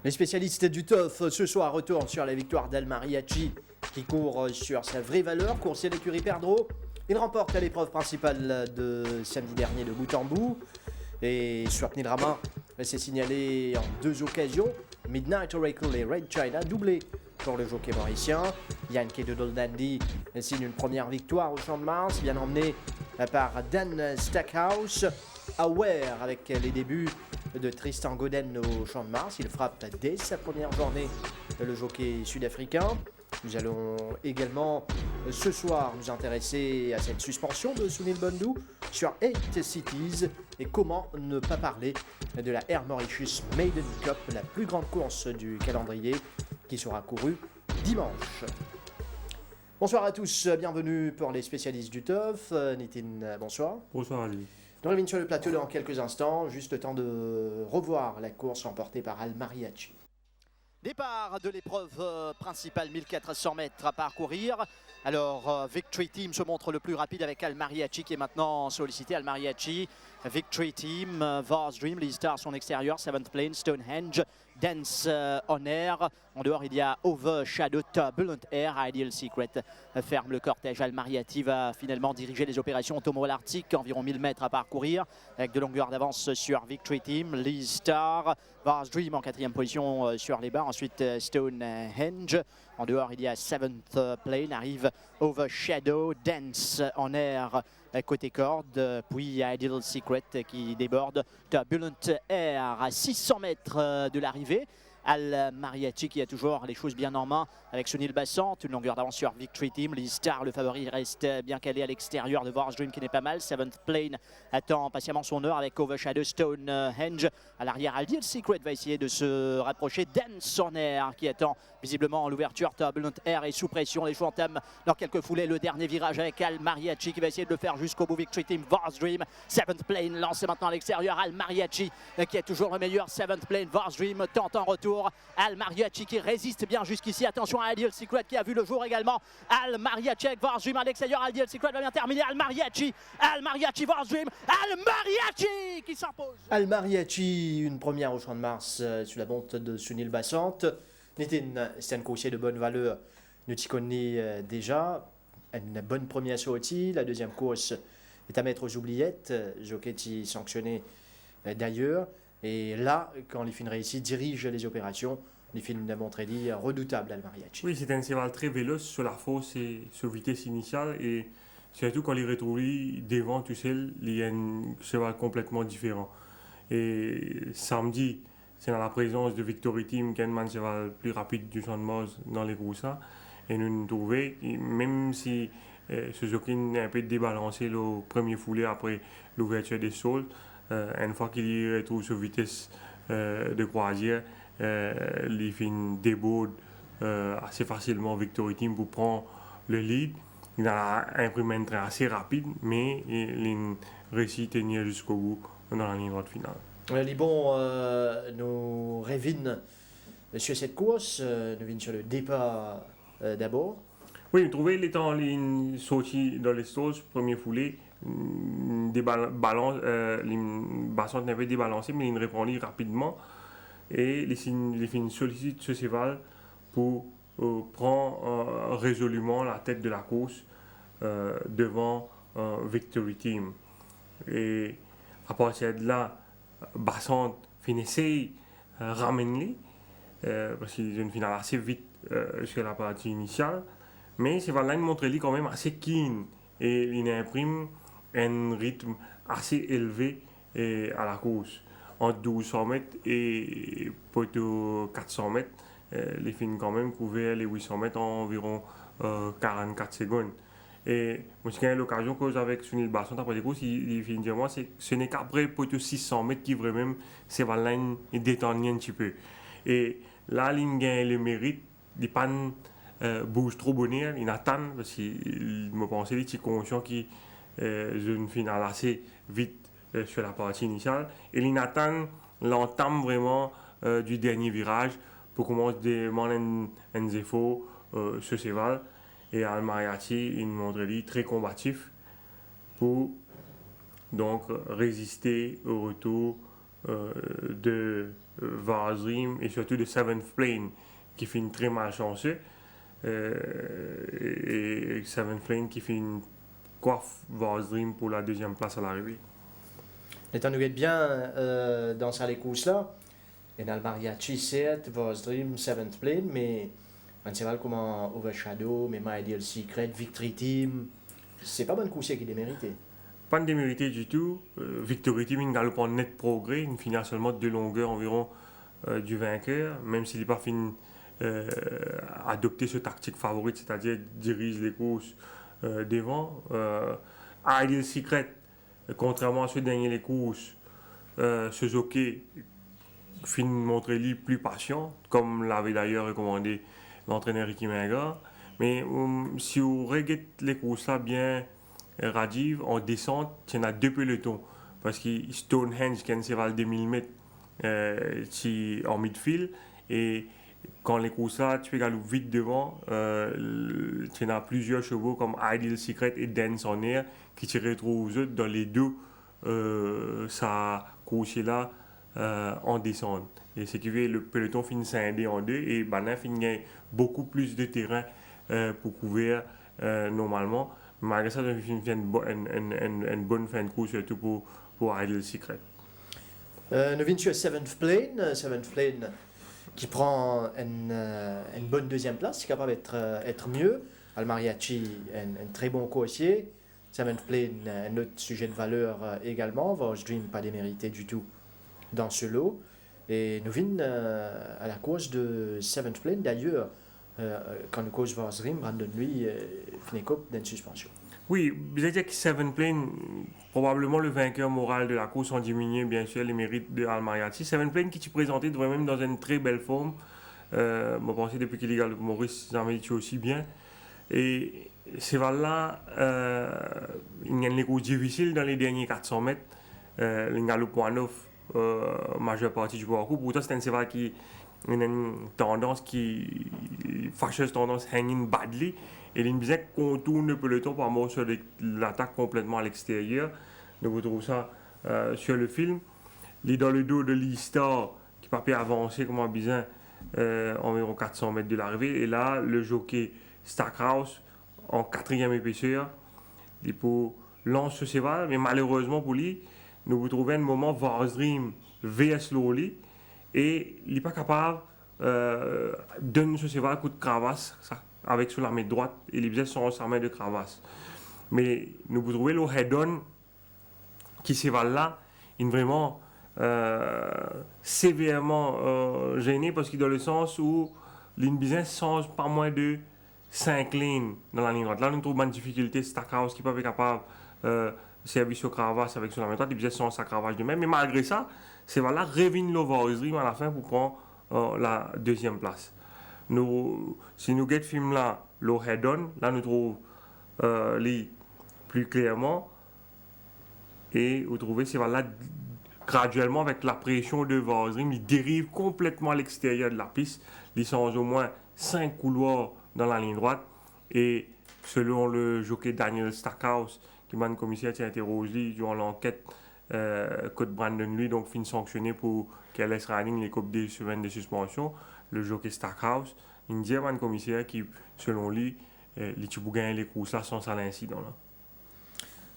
Les spécialistes du TOF ce soir retournent sur la victoire d'Al Mariachi qui court sur sa vraie valeur, coursier d'écurie Perdreau. Il remporte l'épreuve principale de samedi dernier de bout en bout. Et sur Pnidrama, c'est signalé en deux occasions. Midnight Oracle et Red China doublé pour le jockey mauricien. Yankee Doodle Dandy signe une première victoire au Champ de Mars, bien emmené par Dan Stackhouse. Aware avec les débuts de Tristan Godden au Champ de Mars. Il frappe dès sa première journée le jockey sud-africain. Nous allons également ce soir nous intéresser à cette suspension de Sunil Bandhu sur 8 Cities et comment ne pas parler de la Air Mauritius Maiden Cup, la plus grande course du calendrier qui sera courue dimanche. Bonsoir à tous, bienvenue pour les spécialistes du TOF. Nitin, bonsoir. Bonsoir Ali. Nous revenons sur le plateau dans quelques instants, juste le temps de revoir la course remportée par Al Mariachi. Départ de l'épreuve principale, 1400 mètres à parcourir. Alors Victory Team se montre le plus rapide avec Al Mariachi qui est maintenant sollicité. Al Mariachi, Victory Team, Vars Dream, les stars sont en extérieur, Seventh Plane, Stonehenge, Dance on Air. En dehors il y a Overshadow, Turbulent Air, Ideal Secret ferme le cortège. Al Mariachi va finalement diriger les opérations Tomo l'Arctique, environ 1000 mètres à parcourir avec de longueur d'avance sur Victory Team, Lee Star, Vars Dream en quatrième position sur les barres. Ensuite Stonehenge. En dehors il y a Seventh Plane, arrive Overshadow, Dance on Air côté corde, puis Ideal Secret qui déborde, Turbulent Air à 600 mètres de l'arrivée. Al Mariachi qui a toujours les choses bien en main avec Sunil Bassant, une longueur d'avance sur Victory Team. Lee Star, le favori, reste bien calé à l'extérieur de Vars Dream qui n'est pas mal. Seventh Plane attend patiemment son heure avec Overshadow, Stonehenge. À l'arrière, Ideal Secret va essayer de se rapprocher. Dance on Air qui attend visiblement l'ouverture. Turbulent Air est sous pression. Les choix entament dans quelques foulées le dernier virage avec Al Mariachi qui va essayer de le faire jusqu'au bout. Victory Team, Vars Dream, Seventh Plane lancé maintenant à l'extérieur. Al Mariachi qui est toujours le meilleur. Seventh Plane, Vars Dream tente en retour. Al Mariachi qui résiste bien jusqu'ici. Attention à Ideal Secret qui a vu le jour également. Al Mariachi avec Vars Dream à l'extérieur. Ideal Secret va bien terminer. Al Mariachi, Vars Dream, Al Mariachi qui s'impose. Al Mariachi, une première au Champ de Mars sous la monte de Sunil Bassant. C'est un coursier de bonne valeur. Nous t'y connaissons déjà. Une bonne première sortie. La deuxième course est à mettre aux oubliettes. Jockey sanctionné d'ailleurs. Et là, quand les films réussis, dirige les opérations. Les films de Montrelli, redoutable, Al Mariachi. Oui, c'est un cheval très véloce sur la fosse et sur vitesse initiale. Et surtout quand il est retrouvé devant, tu sais, il y a un cheval complètement différent. Et samedi, c'est dans la présence de Victory Team, qui est un cheval plus rapide du Champ de Mars dans les Groussas. Et nous trouvons, même si ce jockey est un peu débalancé le premier foulée après l'ouverture des sols, une fois qu'il retrouve sa vitesse de croisière, il fait une déborde assez facilement Victory Team pour prendre le lead. Il a imprimé un train assez rapide, mais il réussit à tenir jusqu'au bout dans la ligne droite finale. Les bons nous reviennent sur cette course, nous reviennent sur le départ d'abord. Oui, trouvé il était en ligne sorti dans les stalls, premier foulée, Bassant n'avait débalancé, mais il répondit rapidement. Et il sollicite ce cheval pour prendre résolument la tête de la course devant Victory Team. Et à partir de là, Bassant finissait ramener parce qu'il a une finale assez vite sur la partie initiale. Mais ce cheval-là montre quand même assez keen et il imprime un rythme assez élevé à la course. Entre 1200 mètres et plutôt 400 mètres, les films quand même couverts les 800 mètres en environ 44 secondes. Et moi, j'ai eu l'occasion que avec Sunil Bassant après les courses, il finit dire moi, ce n'est qu'après plutôt 600 mètres qui vraiment ces cheval-là détendent un petit peu. Et là, il gagne le mérite, il panne bouge trop bonheur, il attend parce qu'il me pensait qu'il était conscient qu'il une finale assez vite sur la partie initiale et il attend l'entame vraiment du dernier virage pour commencer à demander un défaut ce cheval et Al Mariachi il montre très combatif pour donc résister au retour de Varsdream et surtout de Seventh Plane qui finit très malchanceux. Et Seventh Plane qui fait une coiffe Varsdream pour la deuxième place à l'arrivée. Étant nous bien dans ces courses-là, il y a le Mariachi 7, Varsdream, Seventh Plane, mais un cheval comme Overshadow, mais My Ideal Secret, Victory Team, c'est pas bonne course qui est déméritée. Pas de démérité du tout. Victory Team, il galope en net progrès. Il finit à seulement 2 longueurs environ du vainqueur, même s'il n'est pas fini adopter ce tactique favorite, c'est-à-dire dirige les courses devant. Ideal Secret, contrairement à ceux derniers les courses, ce jockey finit montrer lui plus patient, comme l'avait d'ailleurs recommandé l'entraîneur Ricky Menga. Mais si vous regardez les courses là bien Rajiv, en descente, il y en a 2 pelotons. Parce que Stonehenge, qui est un cheval de 1000 mètres en midfield, et quand les courses là, tu peux aller vite devant, tu en as plusieurs chevaux comme Ideal Secret et Dance on Air qui se retrouvent dans les deux sa course là en descente. Et ce qui fait que le peloton finit scindé en deux et Banin finit beaucoup plus de terrain pour couvrir normalement. Malgré ça, il fait une bonne fin de course, surtout pour Ideal Secret. Nous venons sur Seventh Plane qui prend une bonne deuxième place, qui est capable d'être mieux. Al Mariachi, un très bon coursier. Seventh Plane, un autre sujet de valeur également. Varsdream, pas démérité du tout dans ce lot. Et nous venons à la course de Seventh Plane. D'ailleurs, quand nous course Varsdream, Brandon lui finit coupe d'une suspension. Oui, vous avez dit que Seventh Plane, probablement le vainqueur moral de la course, en diminué bien sûr les mérites de Al Mariachi. Seventh Plane qui s'est présenté même dans une très belle forme. Moi, je pense depuis qu'il est là, Maurice Zameli aussi bien. Et ces là il y a des courses difficiles dans les derniers 400 mètres. Il y a le point 9, majeure partie du parcours. Pourtant, c'est un cheval qui a une tendance fâcheuse tendance hanging badly. Et l'Inbizek contourne le peloton par rapport sur l'attaque complètement à l'extérieur. Donc vous trouvez ça sur le film. Il est dans le dos de l'E-Star qui ne peut pas avancer comme un bizin environ 400 mètres de l'arrivée. Et là, le jockey Stackhouse en 4e épaisseur. Il pour lance ce cheval, mais malheureusement pour lui, nous vous trouvons un moment Varsdream vs slowly et il n'est pas capable de donner ce cheval un coup de cravasse avec sur la main droite et les biais sont sa main de cravasse. Mais nous vous trouvez le head-on qui cheval là, il est vraiment sévèrement gêné parce qu'il est dans le sens où l'Inbizin change pas moins de 5 lignes dans la ligne droite. Là, nous trouvons une difficulté, Stackhouse qui peut être capable de servir sur cravasse avec sur la main droite, les biais sont sa cravache de même. Mais malgré ça, c'est voilà, revient le Varsdream à la fin pour prendre la deuxième place. Si nous regardons le film là, le head-on, là nous trouvons les plus clairement et vous trouvez c'est voilà graduellement avec la pression de Varsdream, il dérive complètement à l'extérieur de la piste. Il change au moins 5 couloirs dans la ligne droite et selon le jockey Daniel Stackhouse, qui m'a commissaire qui a interrogé durant l'enquête Code Brandon lui donc fin sanctionné pour qu'elle laisse running les coupes des semaines de suspension. Le jockey Stackhouse, il dit à un commissaire qui, selon lui, les Tibougains les courses là sans ça l'incident là.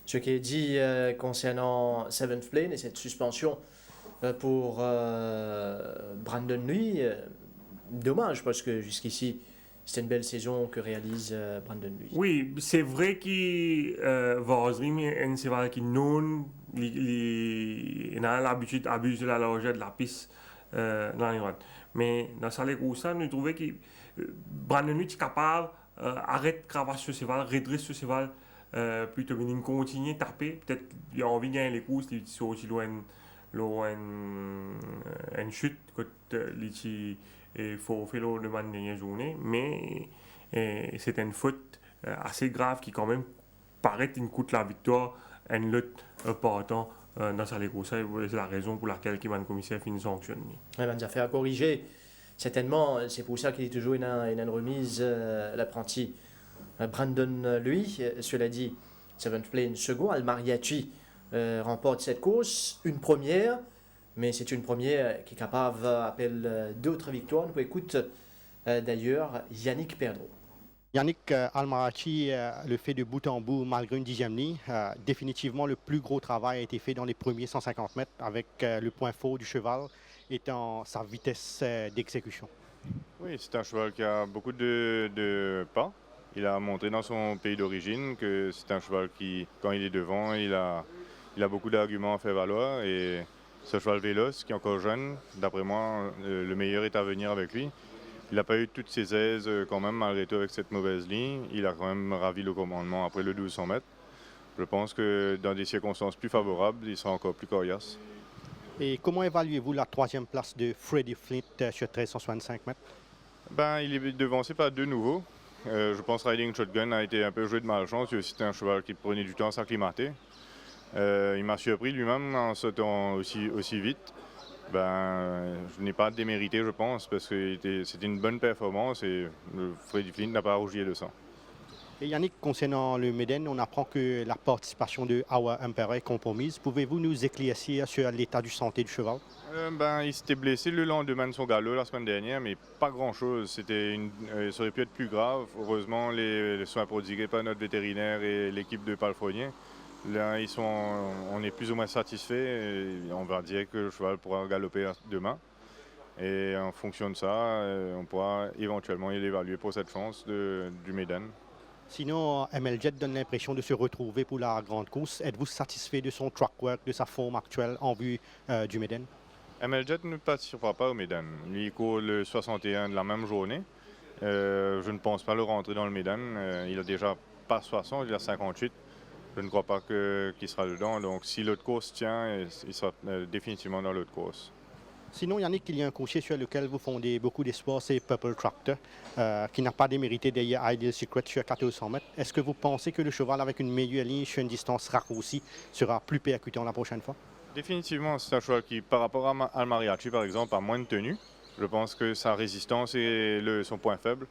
Ce qui est dit concernant Seventh Plane et cette suspension pour Brandon lui, dommage parce que jusqu'ici c'est une belle saison que réalise Brandon lui. Oui, c'est vrai que Varsdream est un cheval qui non, il a l'habitude d'abuse de la largeur de la piste dans les droite. Mais dans ça les courses, nous trouvons que Brandon lui est capable arrête cravache ce cheval, redresse ce cheval. Plutôt bien continuer à taper, peut-être il a envie de gagner les courses, il est aussi loin une chute il faut faire le man dernière journée, mais c'est une faute assez grave qui quand même paraît une coûte la victoire une lutte partant dans sa course. C'est la raison pour laquelle le commissaire finit sanctionné. Il va nous faire à corriger, certainement, c'est pour ça qu'il est toujours une remise l'apprenti. Brandon, lui, cela dit, Seventh Plane second, Al Mariachi remporte cette course, une première, mais c'est une première qui est capable d'appelle d'autres victoires. Nous écoute d'ailleurs Yannick Perdreau. Yannick Almarachi le fait de bout en bout malgré une 10e ligne. Définitivement, le plus gros travail a été fait dans les premiers 150 mètres avec le point fort du cheval étant sa vitesse d'exécution. Oui, c'est un cheval qui a beaucoup de pas. Il a montré dans son pays d'origine que c'est un cheval qui, quand il est devant, il a beaucoup d'arguments à faire valoir. Et ce cheval véloce, qui est encore jeune, d'après moi, le meilleur est à venir avec lui. Il n'a pas eu toutes ses aises quand même, malgré tout, avec cette mauvaise ligne. Il a quand même ravi le commandement après le 1200 mètres. Je pense que dans des circonstances plus favorables, il sera encore plus coriace. Et comment évaluez-vous la 3e place de Freddie Flint sur 1365 mètres? Il est devancé par 2 nouveaux. Je pense que Riding Shotgun a été un peu joué de malchance. C'était un cheval qui prenait du temps à s'acclimater. Il m'a surpris lui-même en sautant aussi vite. Je n'ai pas démérité, je pense, parce que c'était une bonne performance et Freddie Flint n'a pas rougi de ça. Et Yannick, concernant le Méden, on apprend que la participation de Awa Emperor est compromise. Pouvez-vous nous éclaircir sur l'état de santé du cheval? Il s'était blessé le lendemain de son galop la semaine dernière, mais pas grand-chose. Ça aurait pu être plus grave. Heureusement, les soins prodigués par notre vétérinaire et l'équipe de palefreniers. Là, on est plus ou moins satisfait et on va dire que le cheval pourra galoper demain. Et en fonction de ça, on pourra éventuellement l'évaluer pour cette chance du Méden. Sinon, ML Jet donne l'impression de se retrouver pour la grande course. Êtes-vous satisfait de son track work, de sa forme actuelle en vue du Méden? ML Jet ne participera pas au Méden. Lui, il court le 61 de la même journée. Je ne pense pas le rentrer dans le Méden. Il a déjà pas 60, il a 58. Je ne crois pas qu'il sera dedans. Donc, si l'autre course tient, il sera définitivement dans l'autre course. Sinon, Yannick, il y a un coursier sur lequel vous fondez beaucoup d'espoir, c'est Purple Tractor, qui n'a pas démérité derrière Ideal Secret sur 1400 mètres. Est-ce que vous pensez que le cheval, avec une meilleure ligne sur une distance raccourcie, sera plus percutant la prochaine fois? Définitivement, c'est un cheval qui, par rapport à Almariachi, par exemple, a moins de tenue. Je pense que sa résistance est son point faible.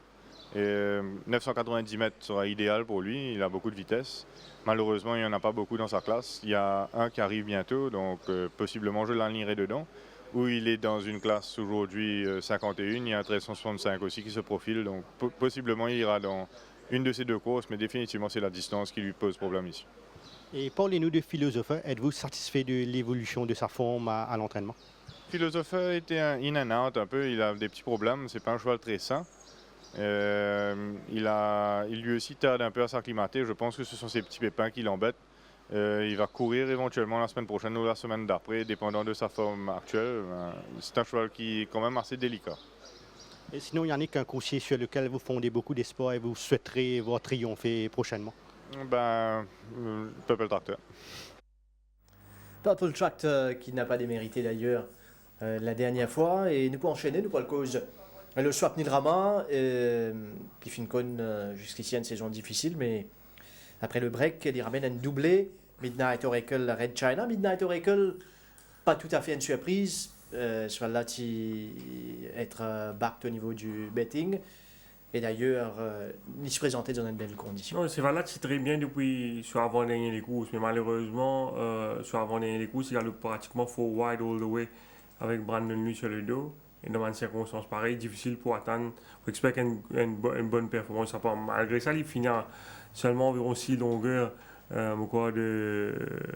Et 990 mètres sera idéal pour lui, il a beaucoup de vitesse. Malheureusement, il n'y en a pas beaucoup dans sa classe. Il y a un qui arrive bientôt, donc possiblement je l'alignerai dedans. Où il est dans une classe aujourd'hui 51, il y a un 1365 aussi qui se profile, donc possiblement il ira dans une de ces 2 courses, mais définitivement c'est la distance qui lui pose problème ici. Et parlez-nous de Philosophe, êtes-vous satisfait de l'évolution de sa forme à l'entraînement? Philosophe était un in and out un peu, il a des petits problèmes, c'est pas un cheval très sain. Il lui aussi tarde un peu à s'acclimater. Je pense que ce sont ces petits pépins qui l'embêtent. Il va courir éventuellement la semaine prochaine ou la semaine d'après, dépendant de sa forme actuelle. C'est un cheval qui est quand même assez délicat. Et sinon, Yannick, un coursier sur lequel vous fondez beaucoup d'espoir et vous souhaiterez voir triompher prochainement? Purple Tractor. Purple Tractor qui n'a pas démérité d'ailleurs la dernière fois. Et nous pouvons enchaîner, nous pouvons cause le Swap Nilrama, qui finit jusqu'ici une saison difficile, mais après le break, il ramène un doublé. Midnight Oracle, Red China. Midnight Oracle, pas tout à fait une surprise. Soit là, être backed au niveau du betting. Et d'ailleurs, il se présentait dans une belle condition. Non, c'est valable, c'est très bien depuis sur avant-dernier les courses, mais malheureusement, sur avant-dernier les courses, il y a pratiquement full wide all the way avec Brandon Lee sur le dos. Et dans une circonstance pareille, difficile pour attendre, pour expecter une bonne performance. Malgré ça, il finit seulement environ 6 longueurs de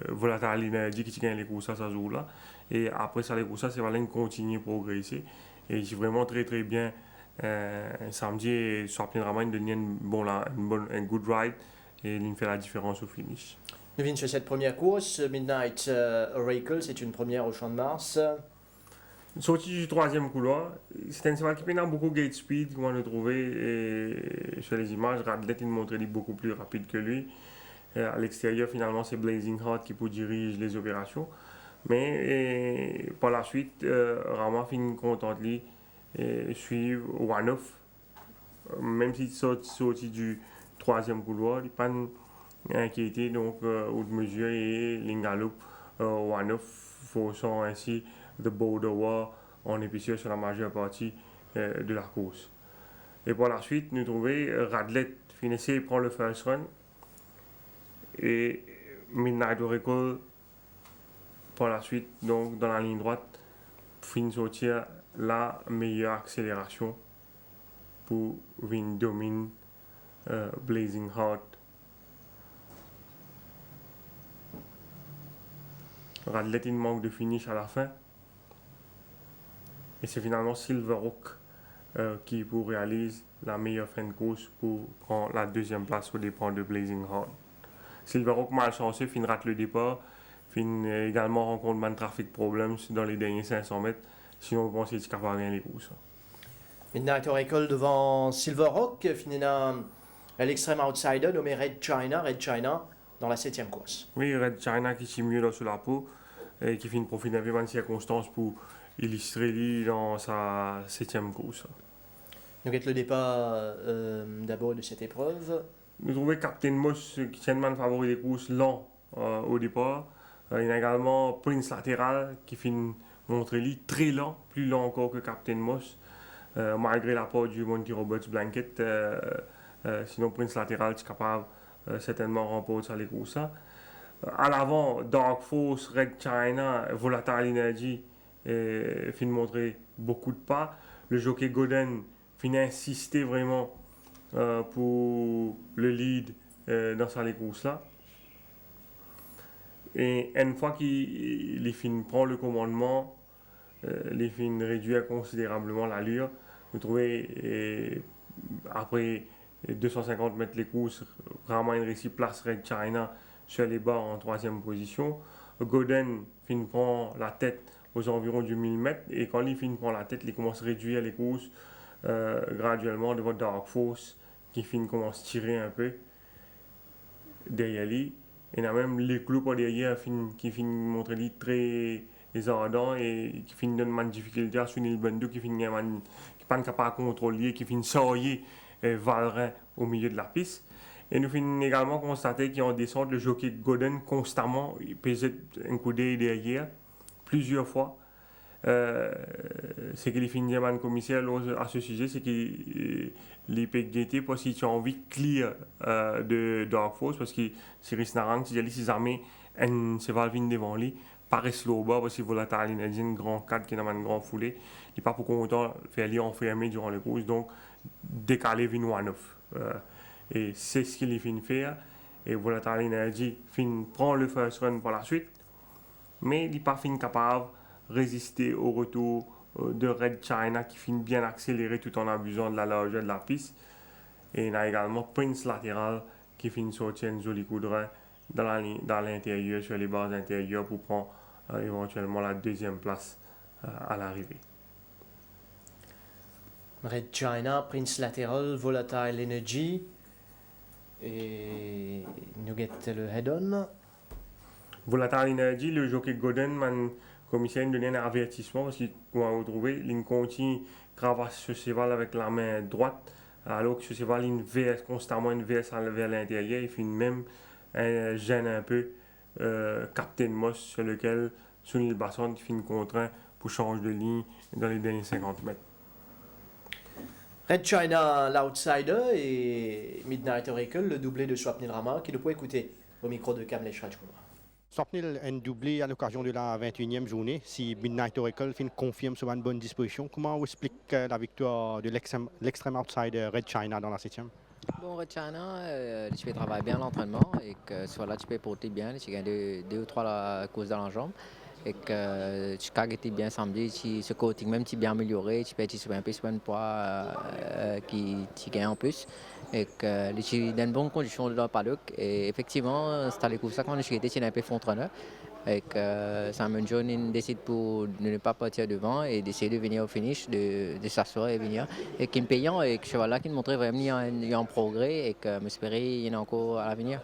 volatile énergie qui gagne les courses à ce jour-là. Et après ça, les courses, c'est vraiment continuer à progresser. Et c'est vraiment très très bien. Samedi, sur Nilrama, il donne un good ride et il fait la différence au finish. Nous venons sur cette première course. Midnight Oracle, c'est une première au Champ de Mars. Sorti du 3e couloir, c'est un cheval qui pénale beaucoup gate speed, comme on a trouvé et sur les images. Radlet, il montrait beaucoup plus rapide que lui. À l'extérieur, finalement, c'est Blazing Heart qui dirige les opérations. Mais par la suite, Rama finit content de lui et suivre One Off. Même s'il sorti du 3e couloir, il n'est pas inquiété donc ou de mesure et l'Ingaloup One Off forçant ainsi de Border War en épaisseur sur la majeure partie de la course. Et par la suite, nous trouvons Radlet finissait et prend le first run. Et Midnight Oracle par la suite, donc dans la ligne droite, fin sortir la meilleure accélération pour venir dominer Blazing Heart. Radlet, il manque de finish à la fin. Et c'est finalement Silverhawk qui réalise la meilleure fin de course pour prendre la deuxième place au départ de Blazing Heart. Silverhawk, malchanceux, fin rate le départ, fin également rencontre man traffic problems dans les derniers 500 mètres. Sinon, on pense qu'il est capable de gagner les courses. Midnight Oracle devant Silverhawk, finira l'extrême outsider nommé Red China dans la 7e course. Oui, Red China qui s'y mieux là sur la peau et qui finit profiter d'un peu de circonstances pour illustrer lui dans sa 7e course. Nous avons le départ d'abord de cette épreuve. Nous trouvons Captain Moss qui tient le favori des courses lent au départ. Il y a également Prince Lateral qui finit montrer lui très lent, plus lent encore que Captain Moss. Malgré l'apport du Monty Roberts Blanket, sinon Prince Lateral est capable certainement remporter les courses. À l'avant, Dark Force, Red China, Volatile Energy finit montrer beaucoup de pas. Le jockey Godin finit insister vraiment pour le lead dans ces courses-là. Et une fois qu'il prend le commandement, les fins réduire considérablement l'allure. Vous trouvez, après 250 mètres les courses, vraiment une réussie place Red China sur les barres en 3e position. Godin prend la tête aux environs du 1000 mètres et quand il prend la tête, il commence à réduire les courses graduellement devant Dark Force qui commence à tirer un peu derrière lui. Et il y a même les clous par derrière qui montrer lui très ardent et qui finit donner une difficulté à Sunil Bandhu qui n'est pas capable de contrôler, qui finit sortir Valrin au milieu de la piste. Et nous finissons également constater qu'en descente, le jockey Godin constamment pesait un coup d'œil derrière plusieurs fois. C'est qu'il finit un commissaire à ce sujet, c'est qu'il peut guetter pour si tu as envie de clear de Dark Force parce que Cyrus Narang, si ses armées, c'est Valvin devant lui. Paraît slow bas parce qu'il Volatile Energy, un grand cadre qui n'a pas une grande foulée. Il n'est pas pour content faire lui enfermer durant les courses, donc décaler vin one-off. Et c'est ce qu'il finit faire. Et Volatile Energy prend le first run par la suite, mais il n'est pas capable de résister au retour de Red China qui finit bien accéléré tout en abusant de la largeur de la piste. Et il y a également Prince Lateral qui finit sortir un joli coup de rein dans l'intérieur, sur les barres intérieures pour prendre éventuellement la 2e place à l'arrivée. Red China, Prince Lateral, Volatile Energy et nous avons le head-on. Volatile Energy, le jockey Godin, le commissaire a donné un avertissement parce qu'il va retrouver, il continue travailler ce cheval avec la main droite alors que ce cheval il constamment vers l'intérieur, il finit même gêne un peu Captain Moss sur lequel Sunil Basant finit contraint pour changer de ligne dans les derniers 50 mètres. Red China, l'outsider, et Midnight Oracle, le doublé de Swapnil Rama, qui ne peut écouter au micro de Kamlesh Rajkumar. Swapnil a doublé à l'occasion de la 21e journée. Si Midnight Oracle confirme sur une bonne disposition, comment on explique la victoire de l'extrême outsider Red China dans la 7e? Bon, Red China, tu peux travailler bien l'entraînement et que soit là tu peux porter bien, tu gagnes 2 ou 3 courses dans la jambe et que tu as été bien samedi, ce coating même tu bien amélioré, tu peux être un peu sur un poids qui tu gagnes en plus et que tu es dans de bonnes conditions de la paddock et effectivement c'est les courses ça quand je suis été un peu frontronneur. Et que Simon John décide pour ne pas partir devant et d'essayer de venir au finish, de s'assurer et venir. Et qui me payant et que ce cheval-là qui me montrait vraiment qu'il y a un progrès et que m'espérer il y en a encore à l'avenir.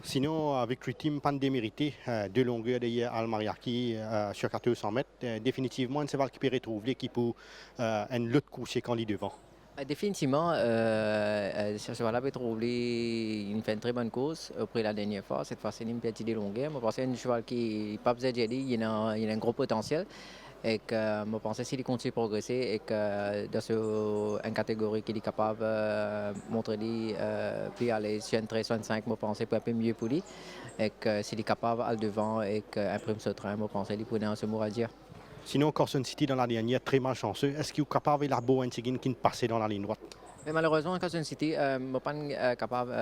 Sinon, avec le team pas démérité, de longueur derrière Al Mariachi sur 400 mètres, définitivement un cheval qui peut retrouver qui pour un autre coucher quand il est devant. Définitivement, ce cheval-là peut trouver une très bonne course après la dernière fois. Cette fois-ci, il y a une petite longueur. Je pense que c'est un cheval qui n'est pas besoin d'y aller, il a un gros potentiel. Et que je pense s'il continue à progresser et que dans une catégorie qu'il est capable de montrer, puis aller sur un 13-65, je pense que c'est un peu mieux pour lui. Et que s'il est capable d'aller devant et qu'imprime ce train, je pense qu'il pourrait en se mot à dire. Sinon, Carson City, dans la dernière, très malchanceux. Est-ce qu'il est capable de la Bowen Tigin qui passait dans la ligne droite? Mais malheureusement, Carson City, je ne suis pas capable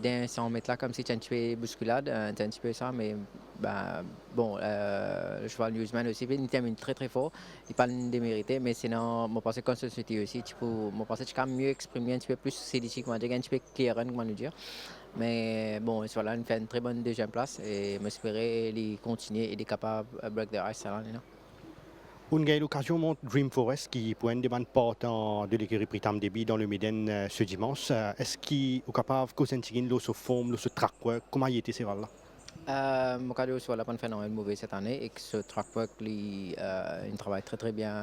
d'un 100 mètres là, comme si tu as un petit peu bousculade, un petit peu ça, mais ben, bon, le cheval Newsman aussi, il termine très très fort, il pas démérité, mais sinon, je pense que Carson City aussi, je pense que tu peux mieux exprimer un petit peu plus séditique, un petit peu clear, comment le dire. Mais bon, voilà, il fait une très bonne deuxième place et j'espérais les continuer et être capable de break the ice. On a eu l'occasion de Dream Forest qui pointe des bandes portant de l'écurie Pritam Deby dans le Méden ce dimanche. Est-ce qu'il est capable de continuer de se former, de se track work? Comment il était ces balles-là? Mon cadeau soit là pour faire un mauvais cette année et que ce track work il travaille très très bien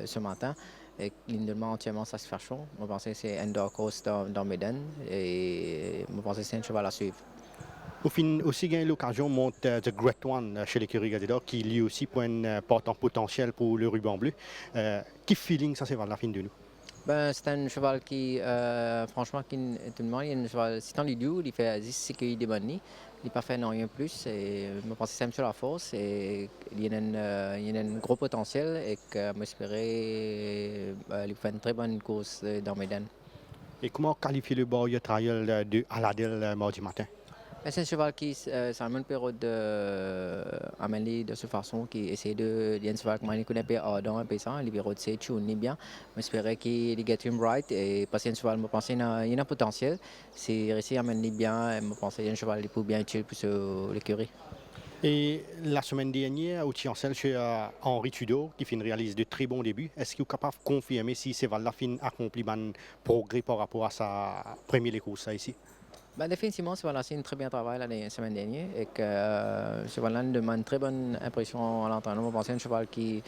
ce matin et il demande entièrement satisfaction. Je pense que c'est un indoor course dans Méden et je pense que c'est un cheval à suivre. Au fin aussi eu l'occasion de monter The Great One chez l'écurie Gadidor qui lui aussi porte un potentiel pour le ruban bleu. Quel feeling ça c'est vers la fin de nous? Ben, c'est un cheval qui, franchement, tout le monde, il est un cheval, c'est un idiot, il fait 10 sécurités des bonnes. Il n'a pas fait non, rien plus. Et je pense que c'est un peu la force. Et il y a un gros potentiel et que j'espérais qu'il fait une très bonne course dans Médan. Et comment qualifier le Barrier Trial de Aladel mardi matin? C'est un cheval qui, c'est un période d'amener de cette façon, qui essaie de. Il y a un cheval qui connaît pas dans un paysan, il période c'est tourné bien. J'espère qu'il get him right et parce que un cheval, je pense qu'il y a un potentiel. C'est réussi à amener bien, je pense qu'il y a un cheval qui peut bien utile pour l'écurie. Et la semaine dernière, au Tiancel, chez Henri Tudor, qui fait une réalise de très bons débuts, est-ce qu'il est capable de confirmer si c'est la fin accompli un progrès par rapport à sa première course ici? Ben, définitivement, c'est un très bien travail la semaine dernière et que ce cheval-là demande une très bonne impression à l'entraînement. Je pense que c'est un cheval qui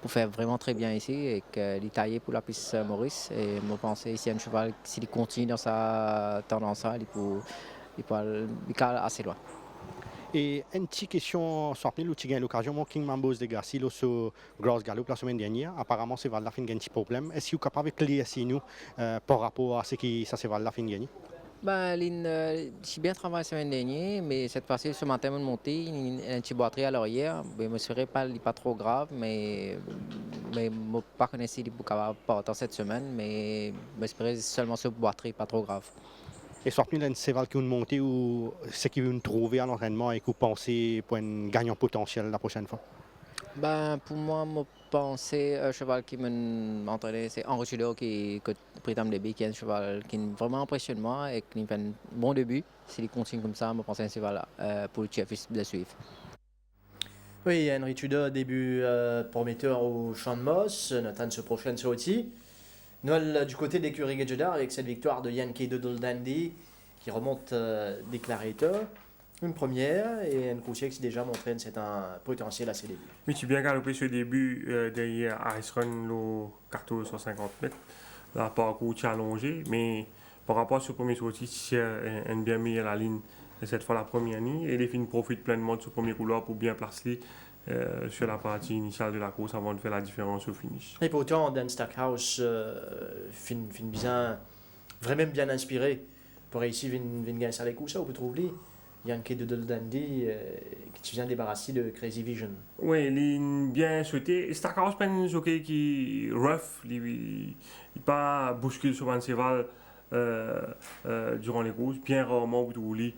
peut faire vraiment très bien ici et qu'il est taillé pour la piste Maurice. Et je pense que c'est un cheval, s'il continue dans sa tendance, il peut aller assez loin. Et une petite question, soit où tu as l'occasion, mon King Mambos de Garcia, sur Gross Gallup la semaine dernière, apparemment c'est la fin de un petit problème. Est-ce qu'il est capable de clarifier nous par rapport à ce qui ça c'est la fin de gagner? Ben, j'ai bien travaillé la semaine dernière, mais cette fois-ci, ce matin, je suis monté, il y a un petit boiterie à l'arrière. Je ne serais pas trop grave, mais je ne pas connais s'il est capable de partir cette semaine, mais j'espère seulement ce boiterie pas trop grave. Et soit il y a un cheval qui est monté ou ce qui veut trouver à l'entraînement et que vous pensez pour un gagnant potentiel la prochaine fois? Ben, pour moi, je pense un cheval qui m'entraînait, c'est Henri Tudor qui est Pritam Deby, qui est un cheval qui est vraiment impressionne moi et qui fait un bon début. S'il continue comme ça, je pense que c'est un cheval pour le chef de suivre. Oui, Henri Tudor, début prometteur au Champ de Moss, notamment ce prochain sortie. Noël du côté de l'écurie Gadjedar avec cette victoire de Yankee Doodle Dandy qui remonte déclarateur. Une première et un coursier qui déjà montré un certain potentiel à ses débuts. Oui, tu as bien galopé ce début derrière Ice Run, le 1450 mètres. La parcours allongé, mais par rapport à ce premier sortie, c'est un bien meilleur la ligne cette fois la première ligne et les filles profitent pleinement de ce premier couloir pour bien placer sur la partie initiale de la course avant de faire la différence au finish. Et pourtant, Dan Stackhouse fin bien, vraiment bien inspiré pour réussir à gagner ça avec ça, vous trouvez Yankee Doodle Dandy qui vient débarrasser de Crazy Vision. Oui, il est bien sauté. Stackhouse est un jockey qui est rough, il pas bouscule sur un cheval durant les courses, bien rarement vous trouvez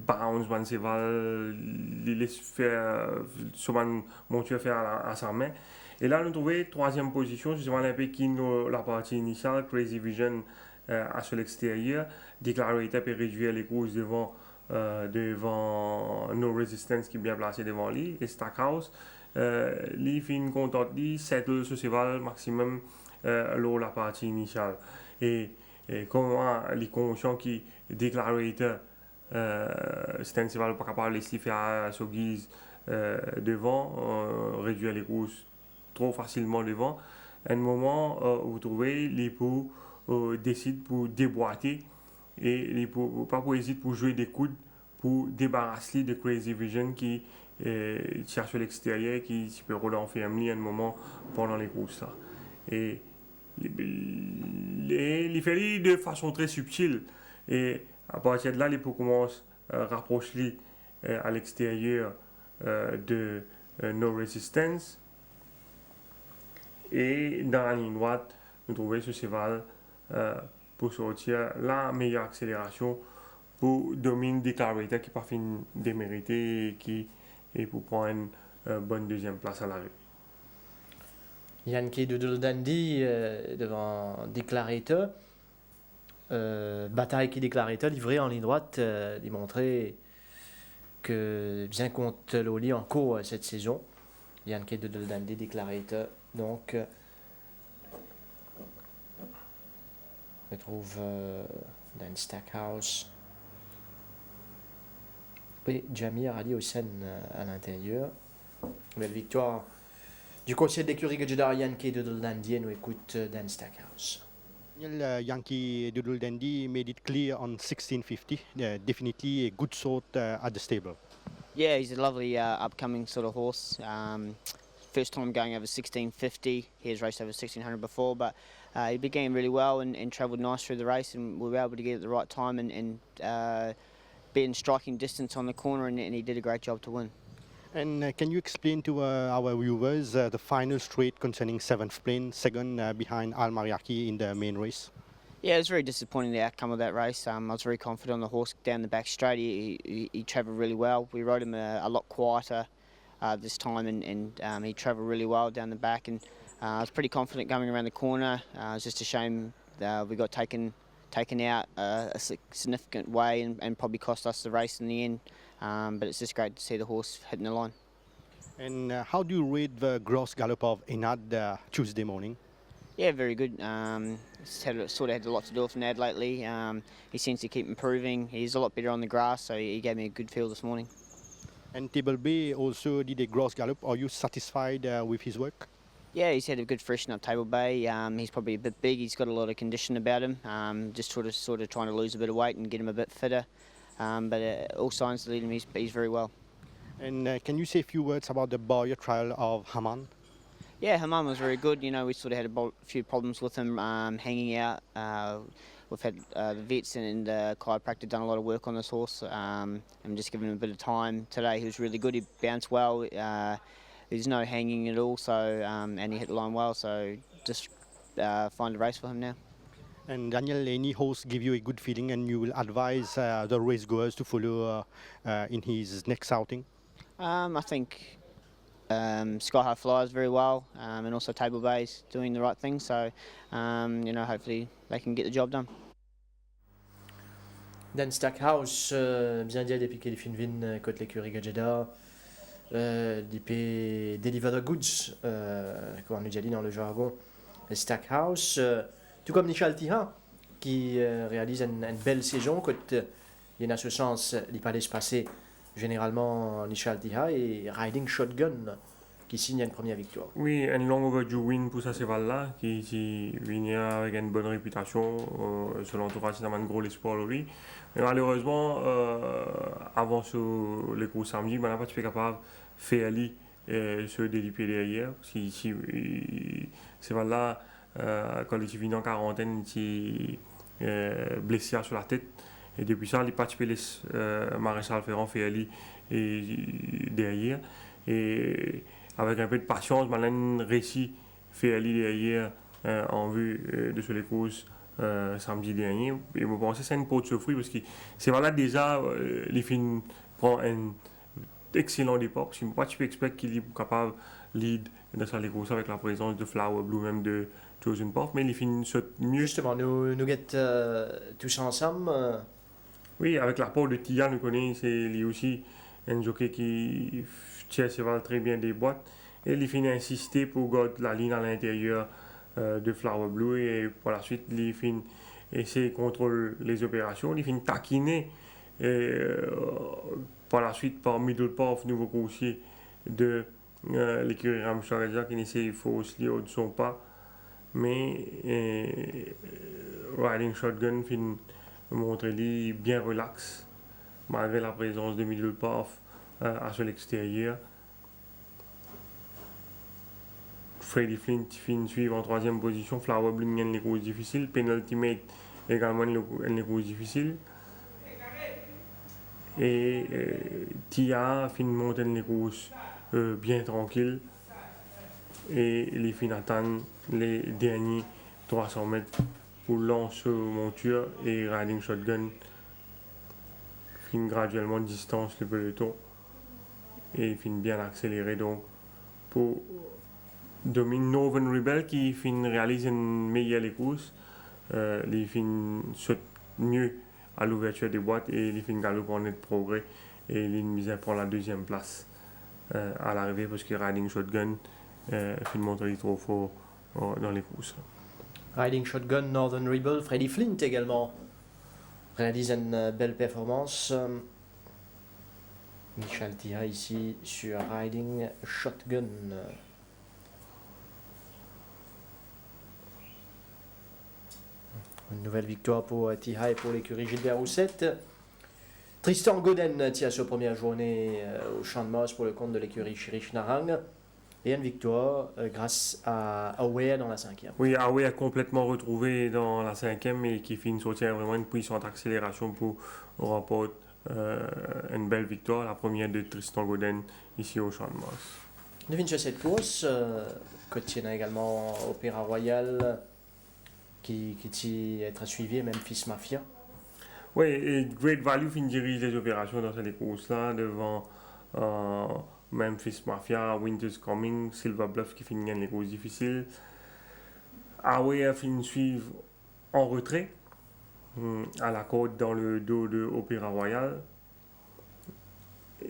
bounce un cheval, il laisse faire sur un monture faire à sa main. Et là, nous trouvons troisième position, c'est un peu qui la partie initiale, Crazy Vision à sur l'extérieur, déclaré étape et réduire les courses devant No Resistance qui est bien placé devant lui, et Stackhouse, lui fait une contente, lui settle ce cheval maximum lors de la partie initiale. Et comment les conscients qui déclaré c'est un cheval pas capable de laisser faire à sa guise devant, réduire les courses trop facilement devant. À un moment où vous trouvez les poux décident pour déboîter et les poux pas pour hésiter pour jouer des coudes pour débarrasser de Crazy Vision qui cherche l'extérieur qui peut rouler en famille à un moment pendant les courses là. Et il fait de façon très subtile et à partir de là les poux commencent à rapprocher à l'extérieur de No Resistance. Et dans la ligne droite, nous trouvons ce cheval pour sortir la meilleure accélération pour Domine Declarator qui pas fin démérité et pour prendre une bonne deuxième place à l'arrêt. Yankee Doodle Dandy devant Declarator. Bataille qui Declarator, livré en ligne droite, démontré que bien contre Loli en cours cette saison. Yankee Doodle Dandy Declarator. Donc, on trouve Dan Stackhouse et Jamir Ali Hossein à l'intérieur. Belle victoire du conseiller d'écurie Gajadar Yankee Doodle Dandy. Nous écoute Dan Stackhouse. Yankee Doodle Dandy made it clear on 1650. Definitely a good sort at the stable. Yeah, he's a lovely upcoming sort of horse. First time going over 1650. He has raced over 1600 before, but he began really well and travelled nice through the race, and we were able to get at the right time and be in striking distance on the corner, and he did a great job to win. And can you explain to our viewers the final straight concerning 7th plane, second behind Al Mariachi in the main race? Yeah, it was very disappointing, the outcome of that race. I was very confident on the horse down the back straight. He travelled really well. We rode him a lot quieter this time, and he travelled really well down the back. And I was pretty confident going around the corner. It was just a shame we got taken out a significant way and probably cost us the race in the end. But it's just great to see the horse hitting the line. And how do you rate the gross gallop of Enad Tuesday morning? Yeah, very good. He's sort of had a lot to do with Nad lately. He seems to keep improving. He's a lot better on the grass, so he gave me a good feel this morning. And Table Bay also did a gross gallop. Are you satisfied with his work? Yeah, he's had a good freshen up Table Bay. He's probably a bit big. He's got a lot of condition about him. Just sort of trying to lose a bit of weight and get him a bit fitter. But all signs lead him. He's very well. And can you say a few words about the Boyer trial of Haman? Yeah, Haman was very good. You know, we sort of had a few problems with him hanging out. We've had the vets and chiropractor done a lot of work on this horse. And just giving him a bit of time today. He was really good. He bounced well. There's no hanging at all. So and he hit the line well. So just find a race for him now. And Daniel, any horse give you a good feeling, and you will advise the race goers to follow in his next outing? I think Sky High flies very well, and also Table Bay's doing the right thing. So, you know, hopefully they can get the job done. Dan Stackhouse, bien dit, depuis qu'il Finvin côté l'écurie Gajada, d'IP Deliver the Goods, comme on nous dit dans le jargon, Stackhouse, tout comme Nishal Tiha, qui réalise une belle saison, côté il y en a ce sens, il pas passé généralement Nishal Tiha et Riding Shotgun, qui signe une première victoire. Oui, un long overdue win pour ce cheval-là, qui vient avec une bonne réputation. Selon l'entourage, c'est un gros espoir lui. Mais malheureusement, avant les courses samedi, on n'a pas été capable de faire aller se déliper derrière. Si ce cheval-là, quand il vient en quarantaine, il est blessé sur la tête. Et depuis ça, il n'a pas pu Maréchal Ferrand faire aller derrière. Et avec un peu de patience, Malène réussit à faire aller derrière en vue de ce les courses samedi dernier. Et je pense que c'est une porte de fruit parce que c'est voilà déjà, les films prend un excellent départ. Parce que moi, tu peux expecter qu'il est capable de lead dans les courses avec la présence de Flower Blue, même de Chosen Path, mais les films sautent mieux. Justement, nous guettons tous ensemble. Oui, avec l'apport de Tia, nous connaissons, c'est lui aussi un jockey qui tient ses cheval très bien des boîtes. Et il finit insister pour garder la ligne à l'intérieur de Flower Blue et par la suite, il finit essayer de contrôler les opérations. Il finit taquiner par la suite par Middle Path, nouveau coursier de l'écurie Ramcharaja qui essaie de fausser au de son pas. Mais Riding Shotgun finit montrer lui bien relax malgré la présence de Middle Path à l'extérieur. Freddy Flint finit suivre en troisième position. Flower Bloom gagne les courses difficiles. Penultimate également les courses difficiles. Et Tia finit monter les courses bien tranquille. Et les fins attendent les derniers 300 mètres pour lance monture et riding shotgun fin graduellement distance le peloton et fin bien accéléré donc pour dominer Northern Rebel qui fin réalise une meilleure les courses, les fin sautent mieux à l'ouverture des boîtes et les fin galopent en net progrès et les misère pour la deuxième place à l'arrivée parce que riding shotgun fin montrer trop fort dans les courses. Riding Shotgun, Northern Rebel, Freddie Flint également réalise une belle performance. Michel Tihai ici sur Riding Shotgun. Une nouvelle victoire pour Tihai et pour l'écurie Gilbert Roussette. Tristan Godden tient sa première journée au Champ de Mars pour le compte de l'écurie Chirich Narang. Et une victoire grâce à Aware dans la 5e. Oui, Aware a complètement retrouvé dans la 5e et qui finit sortir vraiment une puissante accélération pour remporter une belle victoire, la première de Tristan Godden ici au Champ de Mars. Devine sur cette course, Cotienne a également Opéra Royal qui être suivi, Memphis Mafia. Oui, et Great Value finit dirige les opérations dans cette course-là devant Memphis Mafia, Winter's Coming, Silver Bluff qui finit les courses difficiles. Aware finit suivre en retrait à la côte dans le dos de Opéra Royal.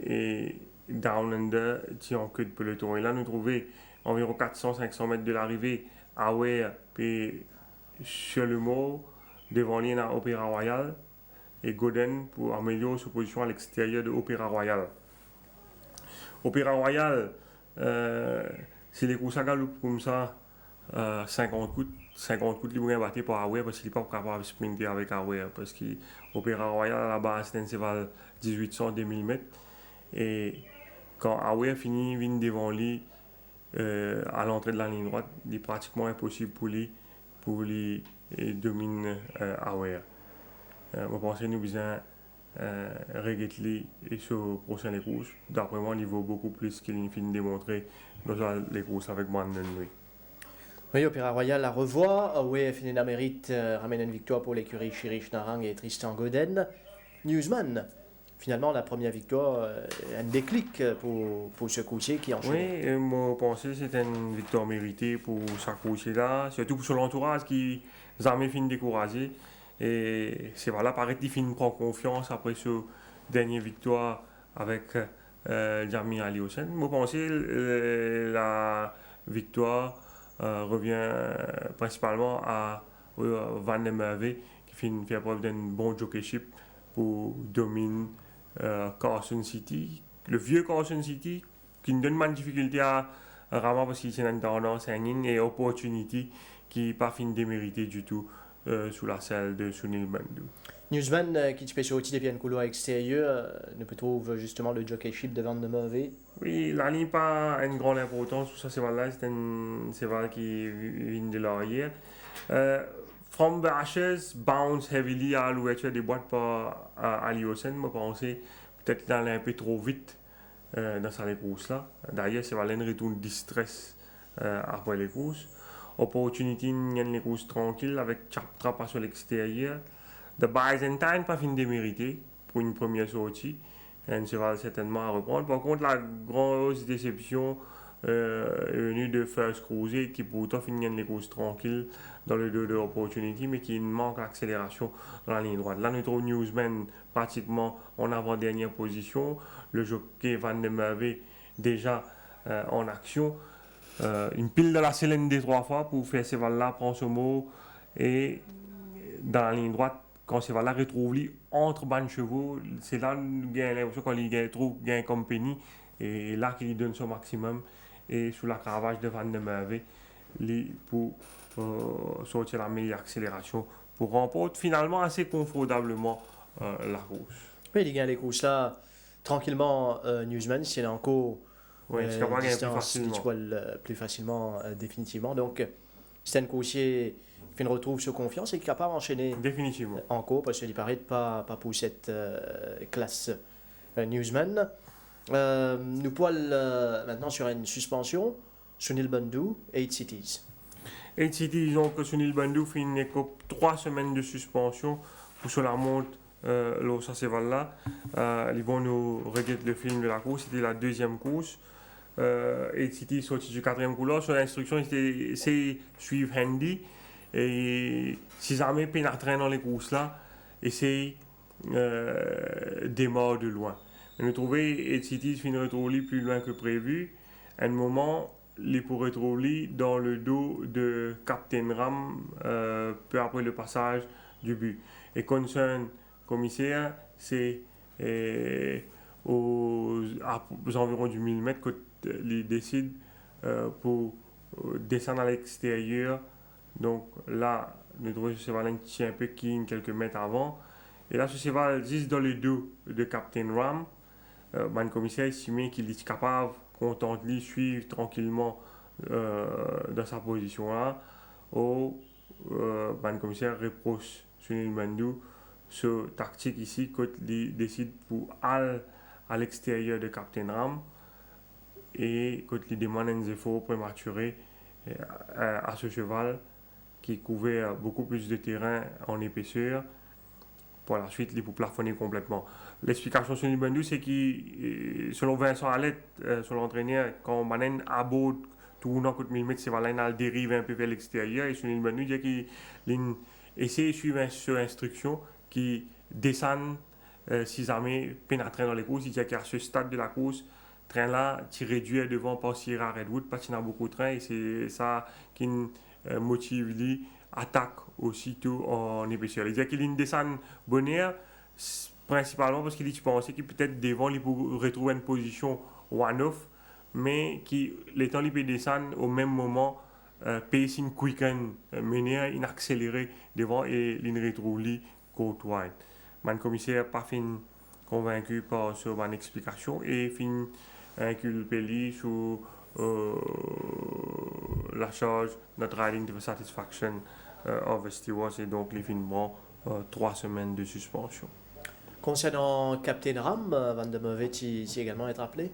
Et Down Under tient en queue de peloton. Et là, nous trouvons environ 400-500 mètres de l'arrivée. Aware et sur le mot devant l'INA Opéra Royal et Godden pour améliorer sa position à l'extérieur de Opéra Royal. Opéra Royal, c'est les courses à galope comme ça, 50 coups, ils vont battre par Aware parce qu'il n'est pas capable de sprinter avec Aware. Parce que Opéra Royal à la base, c'est un cheval 1800-2000 mètres. Et quand Aware finit devant lui à l'entrée de la ligne droite, il est pratiquement impossible pour lui dominer Aware. Je pense que nous besoin Regetli et sur prochain les courses. D'après moi, il vaut beaucoup plus qu'il finit démontrer dans les courses avec Brandon Louis. Oui, Opéra Royal la revoit. Aware finit la mérite, ramène une victoire pour l'écurie Chirich Narang et Tristan Godden. Newsman, finalement, la première victoire, un déclic pour ce coursier qui enchaîne. Oui, moi, je pense que c'était une victoire méritée pour ce coursier-là, surtout pour son entourage qui n'a jamais fini découragé. Et c'est voilà, paraît qu'il finit prendre confiance après ce dernière victoire avec Jamie Aliosen. Je pense que la victoire revient principalement à Van der Merwe qui fait preuve d'un bon jockeyship pour dominer Carson City. Le vieux Carson City qui nous donne une difficulté à vraiment parce qu'il c'est une tendance et Opportunity qui n'est pas fini démérité du tout. Sous la selle de Sunil Bandhu. Newsman qui te sur outil des pieds couloir extérieur, ne peut trouver justement le jockeyship de Van der Merwe. Oui, la ligne pas une grande importance, tout ça c'est là, c'est un cheval qui vient de l'arrière. From the Ashes bounce heavily à l'ouverture des boîtes par Aliosen, je pensais peut-être qu'il allait un peu trop vite dans sa course là. D'ailleurs, c'est un retour de stress après les courses. Opportunity, il y a une course tranquille avec Chaptra sur l'extérieur. The Byzantine, pas fini démérité pour une première sortie. Un cheval certainement à reprendre. Par contre, la grosse déception est venue de First Crusade qui pourtant finit une course tranquille dans le dos de Opportunity mais qui manque l'accélération dans la ligne droite. Là, nous trouvons Newsman pratiquement en avant-dernière position. Le jockey Van der Merwe déjà en action. Une pile de la cylindre des 3 fois pour faire ce cheval-là prendre ce mot et dans la ligne droite, quand ce cheval-là retrouve lui entre bancs de chevaux, c'est là qu'il a l'impression qu'on trouve gain compagnie et là qu'il donne son maximum et sous la cravache de Van der Merwe pour sortir la meilleure accélération pour remporter finalement assez confortablement la course. Oui, il gagne les courses là tranquillement. Newsman, c'est encore oui, c'est capable de gagner plus facilement, définitivement. Donc, Stan Coursier qui retrouve sa confiance et qui est capable d'enchaîner définitivement encore parce qu'il paraît pas pour cette classe Newsman. Nous poil maintenant sur une suspension. Sunil Bandhu, 8 Cities. 8 Cities, disons que Sunil Bandhu fait une 3 semaines de suspension pour sur la montre ça c'est là. Ils vont nous regarder le film de la course, c'était la deuxième course. 8 Cities sorti du quatrième couloir. Sur l'instruction, c'est suivre handy. Et si jamais pénétrer dans les courses là, essaye démarrer de loin. Mais nous trouvons 8 Cities finit retrouver plus loin que prévu. À un moment, les pour retrouver dans le dos de Captain Ram peu après le passage du but. Et concern commissaire, c'est aux environs du 1000 mètres qu'il décide pour descendre à l'extérieur. Donc là, nous trouvons que ce cheval tient un peu king quelques mètres avant. Et là, ce cheval juste dans le dos de Captain Ram. Le commissaire estimé qu'il est capable, content de lui, suivre tranquillement dans sa position là. Le commissaire reproche Sunil Bandhu ce tactique ici quand il décide pour aller à l'extérieur de Captain Ram et quand il demande un effort prématuré à ce cheval qui couvrait beaucoup plus de terrain en épaisseur. Pour la suite, il peut plafonner complètement. L'explication sur Sunil Bandhu, c'est que, selon Vincent Allet, son entraîneur, quand on mène à bord, tournant contre 1000 mètres, c'est valable, dérive un peu vers l'extérieur. Et Sunil Bandhu dit qu'il essaie de suivre sur instruction qui descend si jamais pénétrer dans les courses. Il dit qu'à ce stade de la course, train là, tu réduis devant par Sierra Redwood parce qu'il y a beaucoup de trains et c'est ça qui motive lui attaque aussitôt en épaisseur. Il dit qu'il y a une descente bonheur principalement parce qu'il pensait qu'il peut-être devant il peut retrouver une position one-off mais qui les temps il peut descendre au même moment pacing quicken mener une accéléré devant et il retrouve lui court wide. Le commissaire pas fin convaincu par cette bonne explication et fin inculpé sur la charge not riding to the satisfaction of the stewards et donc les finement 3 semaines de suspension. Concernant Captain Ram, Van de Meuvet ici également être appelé?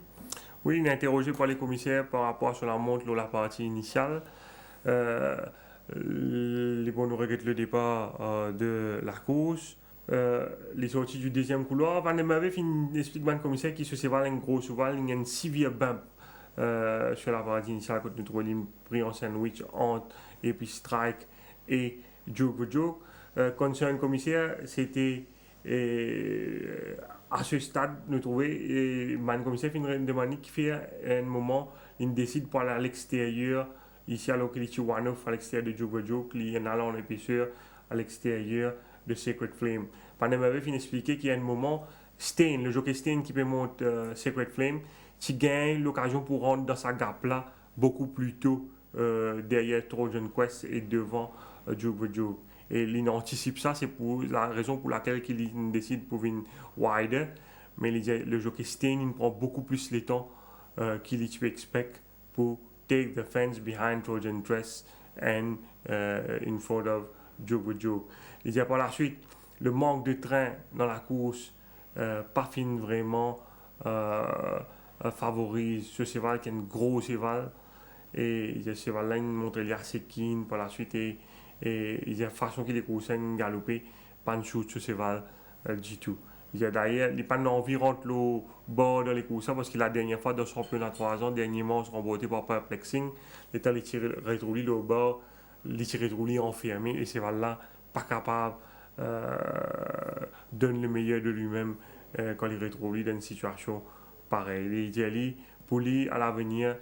Oui, il est interrogé par les commissaires par rapport sur la montre la partie initiale. Les bons nous regrettent le départ de la course. Les sorties du deuxième couloir. Van de Meuvet explique le commissaire qui se sévale un gros cheval, il y a une severe bump sur la partie initiale quand nous trouvons pris en sandwich entre et puis strike et joke. Concernant le commissaire, c'était à ce stade nous trouvons et le commissaire fait une demande qui fait un moment il décide pour aller à l'extérieur ici alors qu'il est one-off à l'extérieur de joke il y en a en épaisseur à l'extérieur de Sacred Flame. Pendant m'avait fin expliqué qu'il y a un moment Stain, le jockey Stain qui peut monter Sacred Flame qui gagne l'occasion pour rentrer dans sa gap là beaucoup plus tôt derrière Trojan Quest et devant Joke. Et il anticipe ça, c'est pour la raison pour laquelle il décide pour venir wider. Mais le jockey Stain il prend beaucoup plus le temps qu'il expect pour take the fence behind Trojan Quest and in front of Joke. Il dit par la suite, le manque de train dans la course pas fin vraiment favorise ce cheval qui est un gros cheval et ce cheval là il montre qu'il est assez keen par la suite et il y a façon qu'il est coursé galoper pas de shoot ce cheval du tout. Il y a d'ailleurs il pas envie rentre le bord dans les courses parce que la dernière fois dans son championnat 3 ans dernièrement on se remporté par Perplexing les temps il tire retrouvé le bord il tire retrouvé enfermé et ce cheval là pas capable donne le meilleur de lui-même quand il retrouve dans une situation pareille. Il dit pour lui à l'avenir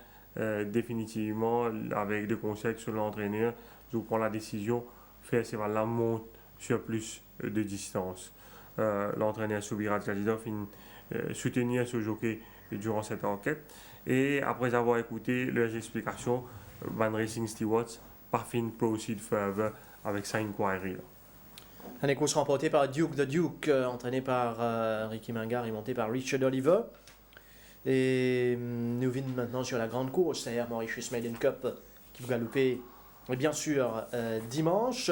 définitivement avec des conseils sur l'entraîneur je prends la décision faire ce cheval-là monte sur plus de distance. L'entraîneur Subirat Gadidov soutenir ce jockey durant cette enquête et après avoir écouté leurs explications Van Racing Stewards pas fin proceed further avec sa inquiry. Un course remporté par Duke the Duke, entraîné par Ricky Mangard et monté par Richard Oliver. Et nous venons maintenant sur la grande course, c'est-à-dire Mauritius Maiden Cup, qui va galoper bien sûr dimanche.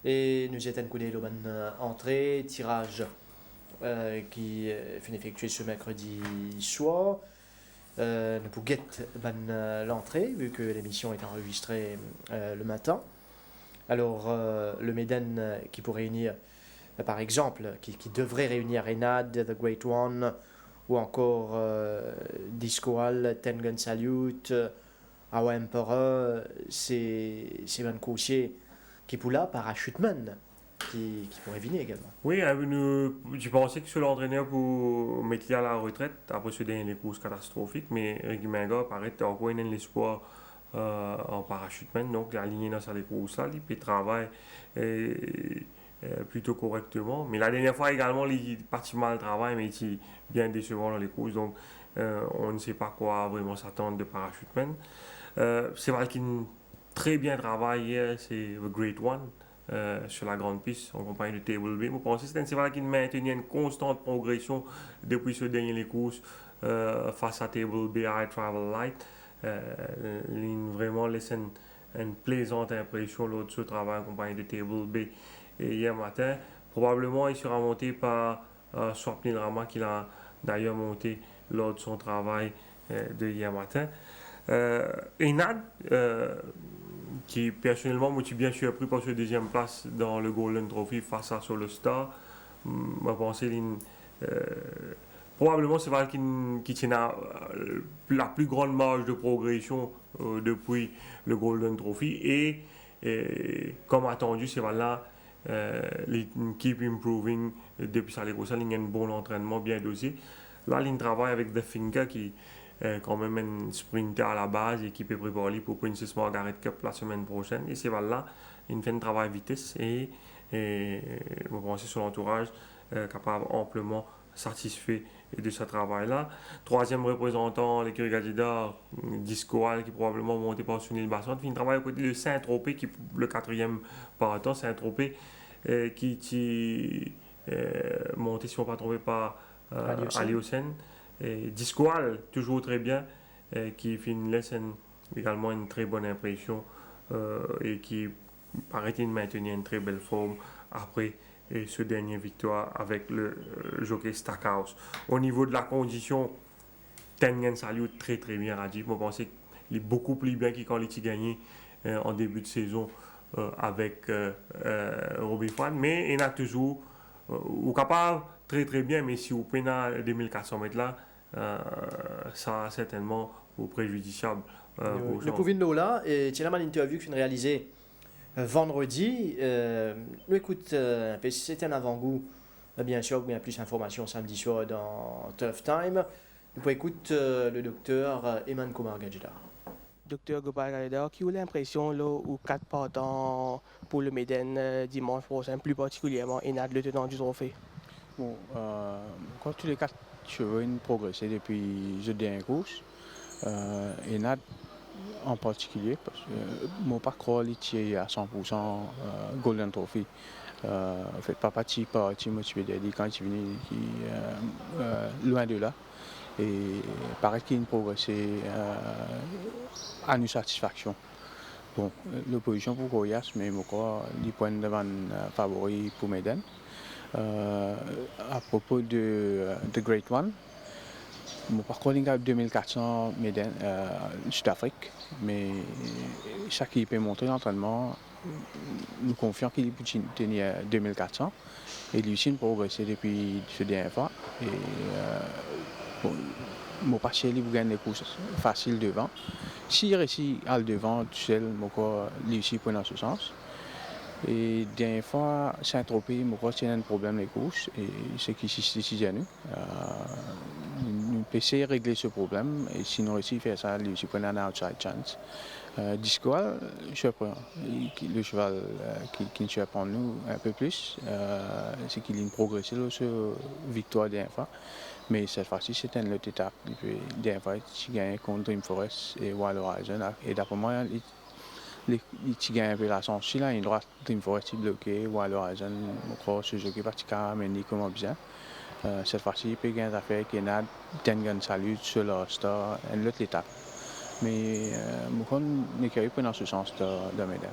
Et nous étions coudés de bonne entrée, tirage qui fut effectué ce mercredi soir. Nous pouvons guetter l'entrée, vu que l'émission est enregistrée le matin. Alors, le Méden qui pourrait réunir, par exemple, qui devrait réunir Enad, The Great One, ou encore Discoal, Tengen Salute, Our Emperor, c'est un coursier qui pour là, Parachuteman, qui pourrait venir également. Oui, je pensais que c'est l'entraîneur pour mettre à la retraite après ce dernier courses catastrophiques, mais Ricky Menga paraît encore un l'espoir en parachuteman, donc aligné dans sa course là, il peut travailler plutôt correctement. Mais la dernière fois également, il partit mal le travail, mais il est bien décevant dans les courses, donc on ne sait pas quoi vraiment s'attendre de parachuteman. C'est vrai qu'il très bien travaillé hier, c'est The Great One. Sur la grande piste en compagnie de Table B. Vous pensez que c'est vrai qu'il maintenait une constante progression depuis ce dernier les courses face à Table B High Travel Light. Il vraiment laisse une plaisante impression lors de ce travail en compagnie de Table B. Et hier matin, probablement il sera monté par Swapnil Rama qui l'a d'ailleurs monté lors de son travail de hier matin. Enad, qui personnellement me suis bien surpris par cette deuxième place dans le Golden Trophy face à Solo Star. Je pense probablement c'est vrai qu'il tient la plus grande marge de progression depuis le Golden Trophy et comme attendu c'est là il keep improving depuis sa Lego, il y a un bon entraînement bien dosé. Là il travaille avec The Finger qui quand même un sprinter à la base et qui peut préparer pour Princess Margaret Cup la semaine prochaine. Et c'est là, il fait un travail vitesse et je pense que son entourage capable amplement satisfait de ce travail-là. Troisième représentant, l'écurie Gadida, Discoal, qui probablement monté par Sunil Basson, il travaille à côté de Saint-Tropez, qui le quatrième partant, Saint-Tropez, qui monté, si on ne pas trompé, par Aliocène. Discoal, toujours très bien, qui laisse également une très bonne impression et qui paraît maintenir une très belle forme après ce dernier victoire avec le jockey Stackhouse. Au niveau de la condition, Tengen Salute très très bien radif. Je pense qu'il est beaucoup plus bien qu'il quand il a gagné en début de saison avec Robbie Fan, mais il a toujours ou capable très très bien, mais si vous prenez 2400 mètres là, ça certainement au préjudiciable. Le Pouvino là, et tu as une interview que je viens de réaliser vendredi. Écoute, c'est un avant-goût, bien sûr, il y a plus d'informations samedi soir dans Tough Time. Nous pouvons écouter le docteur Eman Kumar Gadjida. Docteur Gopal Gadjida, qui a l'impression là, ou 4 partants pour le Méden dimanche prochain, plus particulièrement Enad, le tenant du trophée? Bon, quand tous les 4 chevaux ont progressé depuis le dernier course, Enad en particulier, parce que mon parcours est à 100% Golden Trophy. En fait, pas parti motivé quand il est venu loin de là. Et paraît qu'il a progressé à une satisfaction. Bon, l'opposition pour Goyas, mais je crois les points devant favori pour Méden. À propos de The Great One, mon parcours est 2400 Méden, Sud-Afrique, mais chaque équipe peut montrer l'entraînement. Nous confions qu'il peut tenir 2400 et lui aussi a progressé depuis ce dernier fois. Et mon partiel il gagne des courses faciles devant. S'il réussit à le devant tout seul, lui aussi prend dans ce sens. Et dernière fois, Saint-Tropez, je qu'il y a un problème les courses et c'est qui s'est décidé à nous. Nous pouvons essayer de régler ce problème et sinon aussi faire ça, lui aussi prend un outside chance. Discoal, le cheval qui nous surprend nous un peu plus, c'est qu'il a progressé sur la victoire dernière fois. Mais cette fois-ci, c'est une autre étape. Dernière fois, il a gagné contre Dream Forest et Wild Horizon. Et d'après moi, il a gagné un peu la chance. Il a une droite, Dream Forest est bloqué, Wild Horizon, je crois, ce jeu qui est particulièrement mené comme bien. Cette fois-ci, il peut gagner une affaire qui est Enad, Tengen Salute, sur la Star, une autre étape. Mais je crois qu'il dans ce sens de Méden.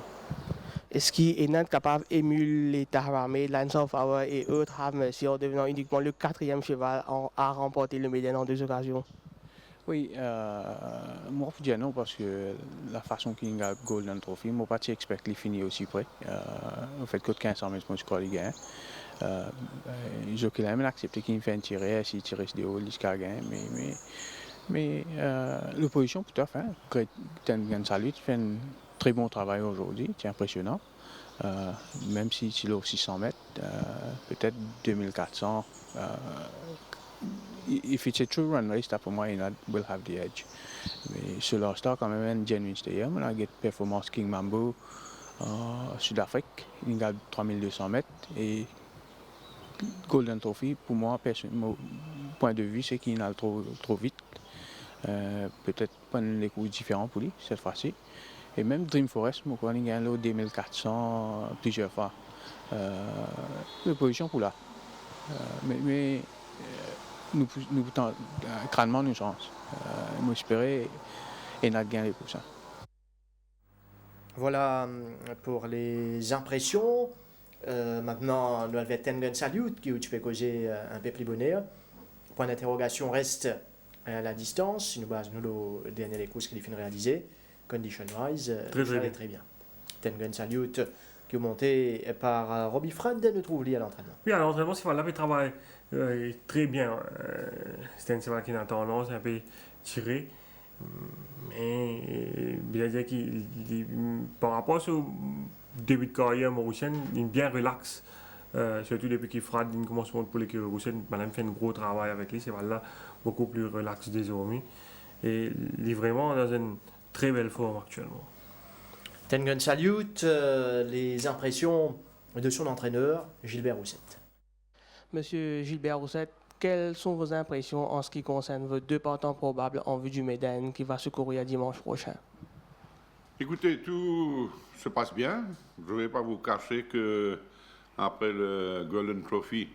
Est-ce qu'il est capable d'émuler Taharamé, Lance of Hour et autres Messi en devenant uniquement le 4e cheval à remporter le Méden en 2 occasions? Oui, moi je dis non parce que la façon qu'il a Golden Trophy, moi pas expect qu'il finit aussi près. En fait, que 1500 mètres, je crois qu'il gagne. Je qu'il a même accepté qu'il fait un tiré, s'il tire de haut, il gagne. Mais l'opposition, tout à fait, Tengen Salut fait un très bon travail aujourd'hui, c'est impressionnant. Même s'il est au 600 mètres, peut-être 2400. If it's a true run race, pour moi, Enad will have the edge. Mais sur leur star, quand même, un genuine stayer. On a une performance King Mambo Sud-Afrique, il a 3200 mètres. Et Golden Trophy, pour moi, mon point de vue, c'est qu'il a trop vite. Peut-être pas les coups différents pour lui cette fois-ci. Et même Dream Forest, moi, il gagne le 2400 plusieurs fois. L'opposition pour là. Mais nous crânement une chance. Nous espérons et nous gagner pour ça. Voilà pour les impressions. Maintenant, nous avons Tengen Salut qui tu peux causer un peu plus bonheur. Point d'interrogation reste à la distance. Nous basons le dernier courses qu'il finit réaliser. Condition wise, très bien. Tengen Salut qui est monté par Robbie Fred, nous trouve lié à l'entraînement. Oui, à l'entraînement, c'est là, il travaille très bien. C'est un cheval qui a tendance un peu tiré. Mais bien dire qu'il par rapport au début de carrière mauricienne, il est bien relax. Surtout depuis qu'il fera une commencement pour l'équipe mauricienne, madame fait un gros travail avec lui, c'est là beaucoup plus relax désormais. Et il est vraiment dans une très belle forme actuellement. Tengen Salut, les impressions de son entraîneur, Gilbert Roussette. Monsieur Gilbert Roussette, quelles sont vos impressions en ce qui concerne vos 2 partants probables en vue du Méden qui va se courir dimanche prochain? Écoutez, tout se passe bien. Je ne vais pas vous cacher que après le Golden Trophy,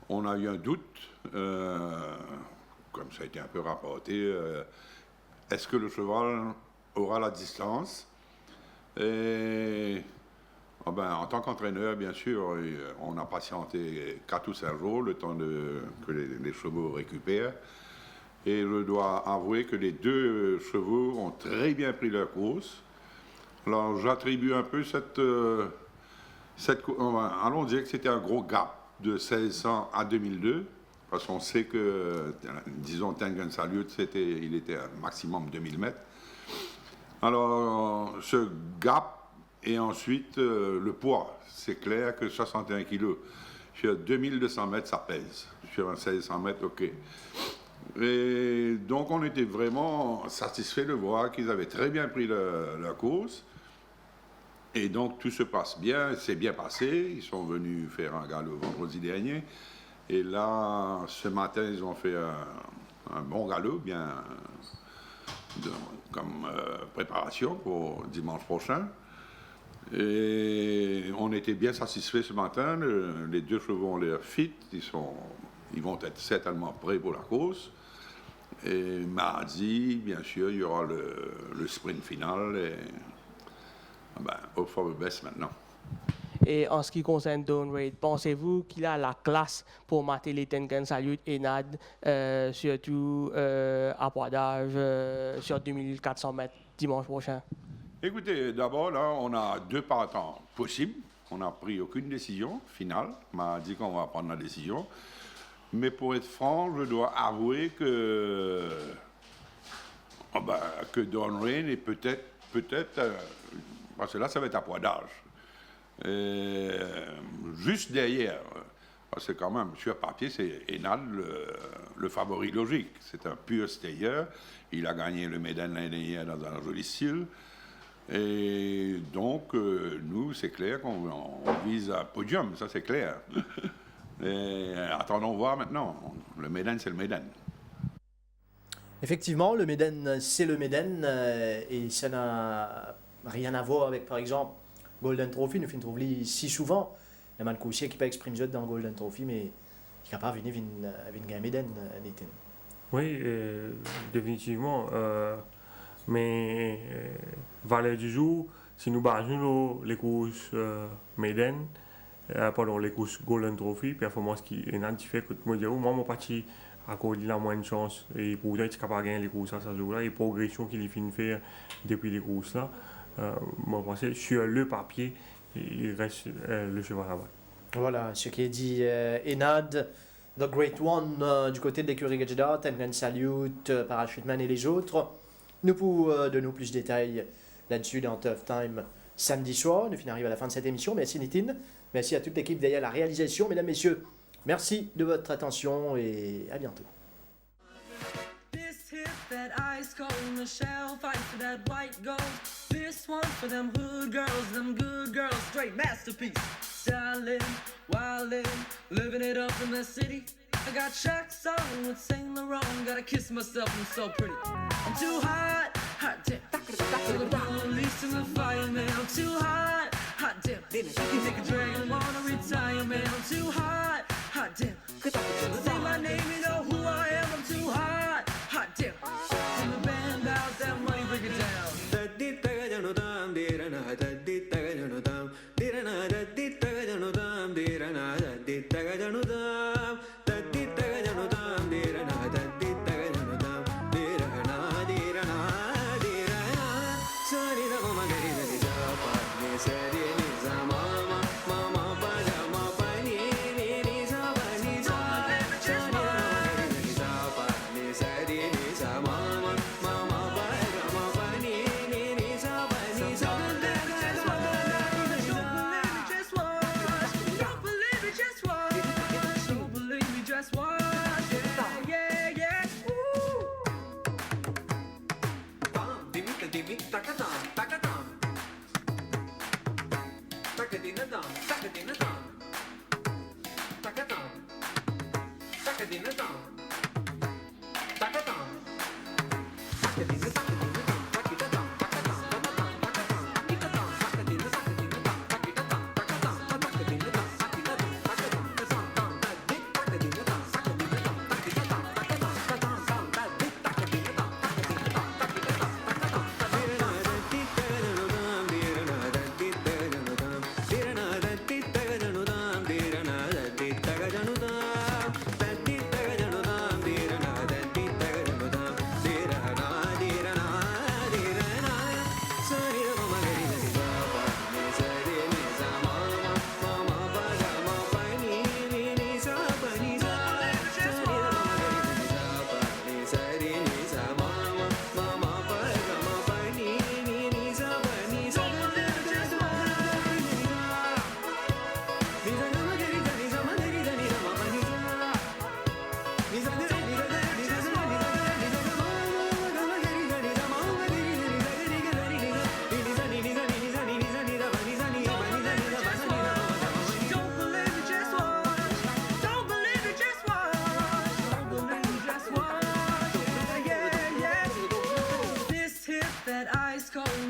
on a eu un doute, comme ça a été un peu rapporté. Est-ce que le cheval aura la distance? Et en tant qu'entraîneur, bien sûr, on a patienté 4 ou 5 jours, le temps que les chevaux récupèrent. Et je dois avouer que les 2 chevaux ont très bien pris leur course. Alors j'attribue un peu allons dire que c'était un gros gap de 1600 à 2002, parce qu'on sait que, disons, Tengen Salut, il était un maximum 2000 mètres. Alors, ce gap et ensuite le poids, c'est clair que 61 kg sur 2200 mètres, ça pèse. Sur un 1600 mètres, ok. Et donc, on était vraiment satisfait de voir qu'ils avaient très bien pris leur course. Et donc, tout se passe bien, c'est bien passé. Ils sont venus faire un galop vendredi dernier. Et là, ce matin, ils ont fait un bon galop, bien comme préparation pour dimanche prochain. Et on était bien satisfaits ce matin. Les 2 chevaux ont l'air fit. Ils vont être certainement prêts pour la course. Et mardi, bien sûr, il y aura le sprint final. Et, hope for the best maintenant. Et en ce qui concerne Don Wade, pensez-vous qu'il a la classe pour mater les Tengen Salut et Nad, surtout à poids d'âge sur 2400 mètres dimanche prochain? Écoutez, d'abord, là, on a 2 partants possibles. On n'a pris aucune décision finale. On m'a dit qu'on va prendre la décision. Mais pour être franc, je dois avouer que Don Wade est peut-être parce que là, ça va être à poids d'âge. Juste derrière, parce que quand même, sur papier, c'est Enad le favori logique. C'est un pur stayer. Il a gagné le Méden l'année dernière dans un joli style. Et donc, nous, c'est clair qu'on vise un podium, ça c'est clair. Et attendons voir maintenant. Le Méden, c'est le Méden. Effectivement, le Méden, c'est le Méden. Et ça n'a rien à voir avec, par exemple, Golden Trophy. Nous finissons si souvent. Il y a mal couché qui peut exprimer dans Golden Trophy, mais il est capable de venir gagner Méden. Oui, définitivement. Mais valeur du jour, si nous basons les courses Maiden, pardon, les courses Golden Trophy, performance qui est fait que moi, mon parti à cause de la moins de chance et pour être capable de gagner les courses à ce jour-là, et progression qu'il est fini de faire depuis les courses là, moi je pense sur le papier, il reste le cheval là-bas. Voilà, ce qui est dit Enad, The Great One du côté de l'écurie Gadgeda, Tengen Salute, Parachuteman et les autres. Nous pour donner plus de détails là-dessus dans Tough Time samedi soir. Nous arrivons à la fin de cette émission. Merci Nitin, merci à toute l'équipe derrière la réalisation. Mesdames, Messieurs, merci de votre attention et à bientôt. This hit that ice cold Michelle fight for that white gold. This one for them hood girls, them good girls, straight masterpiece. Stylin', wildin', living it up in the city. I got Shaq's on with Saint Laurent. Gotta kiss myself, I'm so pretty. I'm too hot, hot damn. To the police and the fireman, I'm too hot, hot damn. You take a drag and wanna retire, man. I'm too hot, hot damn. Say my name, you know who I am. I'm too hot, hot damn. Sing the band out, that money, break it down.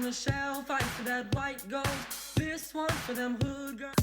Michelle fight for that white gold. This one for them hood girls.